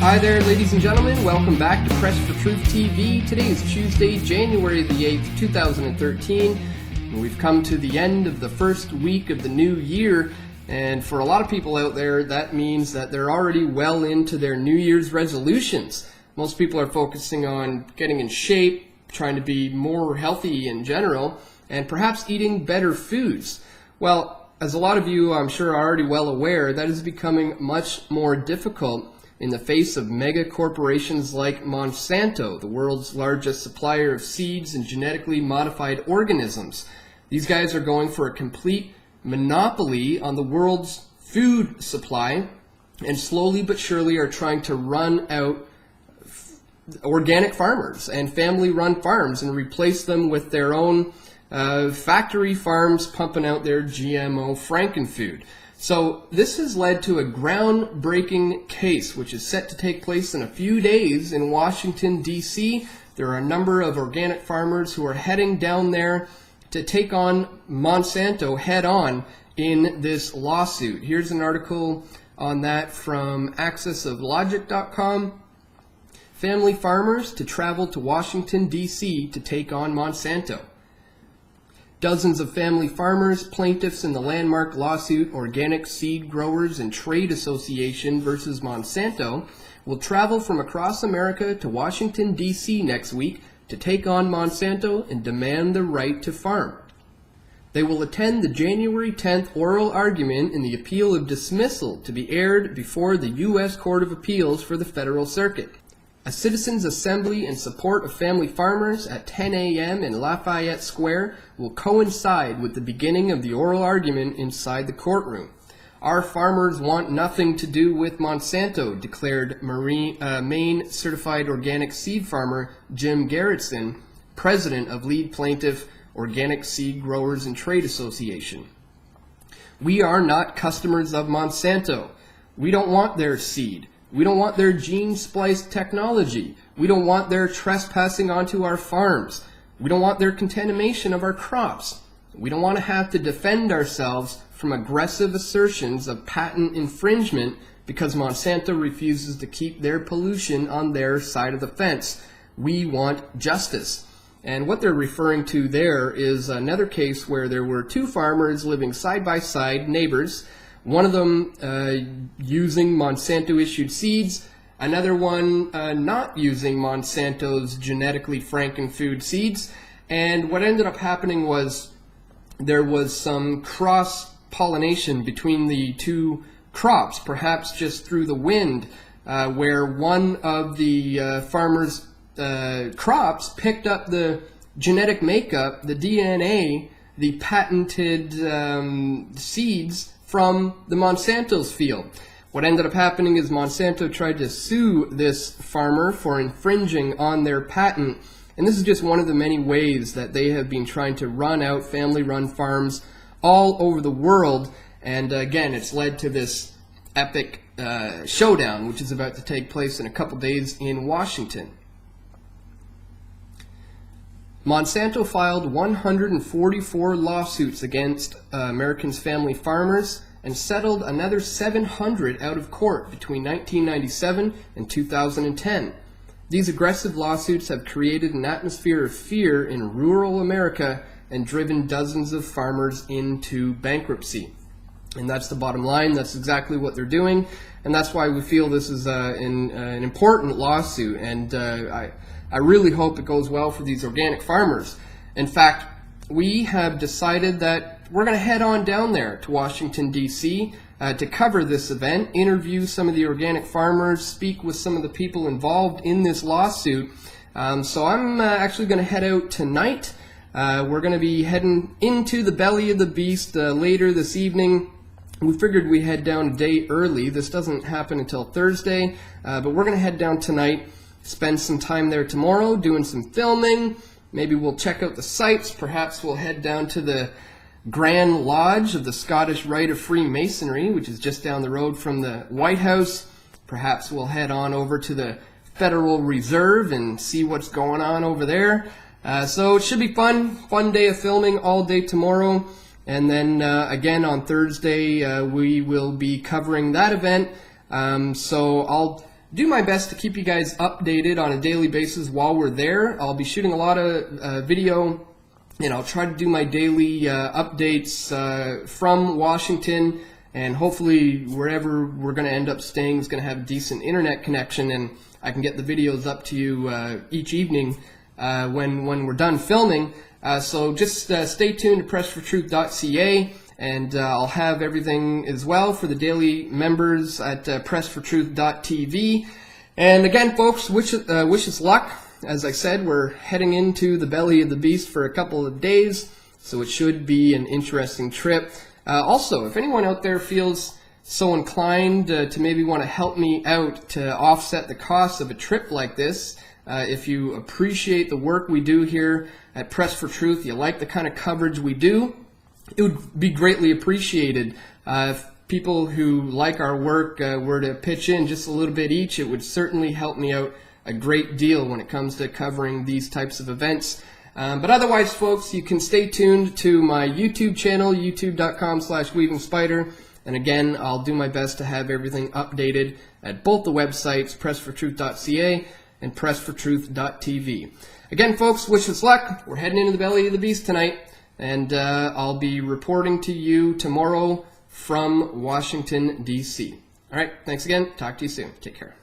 Hi there, ladies and gentlemen. Welcome back to Press for Truth TV. Today is Tuesday, January the 8th, 2013. And we've come to the end of the first week of the new year. And for a lot of people out there, that means that they're already well into their New Year's resolutions. Most people are focusing on getting in shape, trying to be more healthy in general, and perhaps eating better foods. Well, as a lot of you, I'm sure, are already well aware, that is becoming much more difficult in the face of mega corporations like Monsanto, the world's largest supplier of seeds and genetically modified organisms. These guys are going for a complete monopoly on the world's food supply and slowly but surely are trying to run out organic farmers and family-run farms and replace them with their own factory farms pumping out their GMO frankenfood. So this has led to a groundbreaking case which is set to take place in a few days in Washington, D.C. There are a number of organic farmers who are heading down there to take on Monsanto head-on in this lawsuit. Here's an article on that from accessoflogic.com. Family farmers to travel to Washington, D.C. to take on Monsanto. Dozens of family farmers, plaintiffs in the landmark lawsuit Organic Seed Growers and Trade Association versus Monsanto, will travel from across America to Washington, D.C. next week to take on Monsanto and demand the right to farm. They will attend the January 10th oral argument in the appeal of dismissal to be aired before the U.S. Court of Appeals for the Federal Circuit. A citizens' assembly in support of family farmers at 10 a.m. in Lafayette Square will coincide with the beginning of the oral argument inside the courtroom. Our farmers want nothing to do with Monsanto, declared Maine certified organic seed farmer Jim Garrettson, president of lead plaintiff Organic Seed Growers and Trade Association. We are not customers of Monsanto. We don't want their seed. We don't want their gene-spliced technology. We don't want their trespassing onto our farms. We don't want their contamination of our crops. We don't want to have to defend ourselves from aggressive assertions of patent infringement because Monsanto refuses to keep their pollution on their side of the fence. We want justice. And what they're referring to there is another case where there were two farmers living side by side, neighbors. One of them using Monsanto-issued seeds, another one not using Monsanto's genetically frankenfood seeds. And what ended up happening was there was some cross-pollination between the two crops, perhaps just through the wind, where one of the farmers' crops picked up the genetic makeup, the DNA, the patented seeds from the Monsanto's field. What ended up happening is Monsanto tried to sue this farmer for infringing on their patent, and this is just one of the many ways that they have been trying to run out family-run farms all over the world, and again, it's led to this epic showdown, which is about to take place in a couple days in Washington. Monsanto filed 144 lawsuits against Americans' family farmers and settled another 700 out of court between 1997 and 2010. These aggressive lawsuits have created an atmosphere of fear in rural America and driven dozens of farmers into bankruptcy. And that's the bottom line. That's exactly what they're doing. And that's why we feel this is an important lawsuit. And I really hope it goes well for these organic farmers. In fact, we have decided that we're going to head on down there to Washington, D.C. To cover this event, interview some of the organic farmers, speak with some of the people involved in this lawsuit. So I'm actually going to head out tonight. We're going to be heading into the belly of the beast later this evening. We figured we'd head down a day early. This doesn't happen until Thursday, but we're going to head down tonight, spend some time there tomorrow doing some filming. Maybe we'll check out the sites. Perhaps we'll head down to the Grand Lodge of the Scottish Rite of Freemasonry, which is just down the road from the White House. Perhaps we'll head on over to the Federal Reserve and see what's going on over there. So it should be fun day of filming all day tomorrow. And then again on Thursday, we will be covering that event. So I'll do my best to keep you guys updated on a daily basis while we're there. I'll be shooting a lot of video, and I'll try to do my daily updates from Washington, and hopefully wherever we're going to end up staying is going to have a decent internet connection, and I can get the videos up to you each evening when we're done filming. So just stay tuned to pressfortruth.ca, and I'll have everything as well for the daily members at pressfortruth.tv. And again, folks, wish us luck. As I said, we're heading into the belly of the beast for a couple of days, so it should be an interesting trip. Also, if anyone out there feels so inclined to maybe want to help me out to offset the cost of a trip like this, if you appreciate the work we do here at Press for Truth, you like the kind of coverage we do, it would be greatly appreciated. If people who like our work were to pitch in just a little bit each, it would certainly help me out a great deal when it comes to covering these types of events. But otherwise, folks, you can stay tuned to my YouTube channel, youtube.com/weavingspider. And again, I'll do my best to have everything updated at both the websites, pressfortruth.ca and pressfortruth.tv. Again, folks, wish us luck. We're heading into the belly of the beast tonight, and I'll be reporting to you tomorrow from Washington, D.C. All right, thanks again. Talk to you soon. Take care.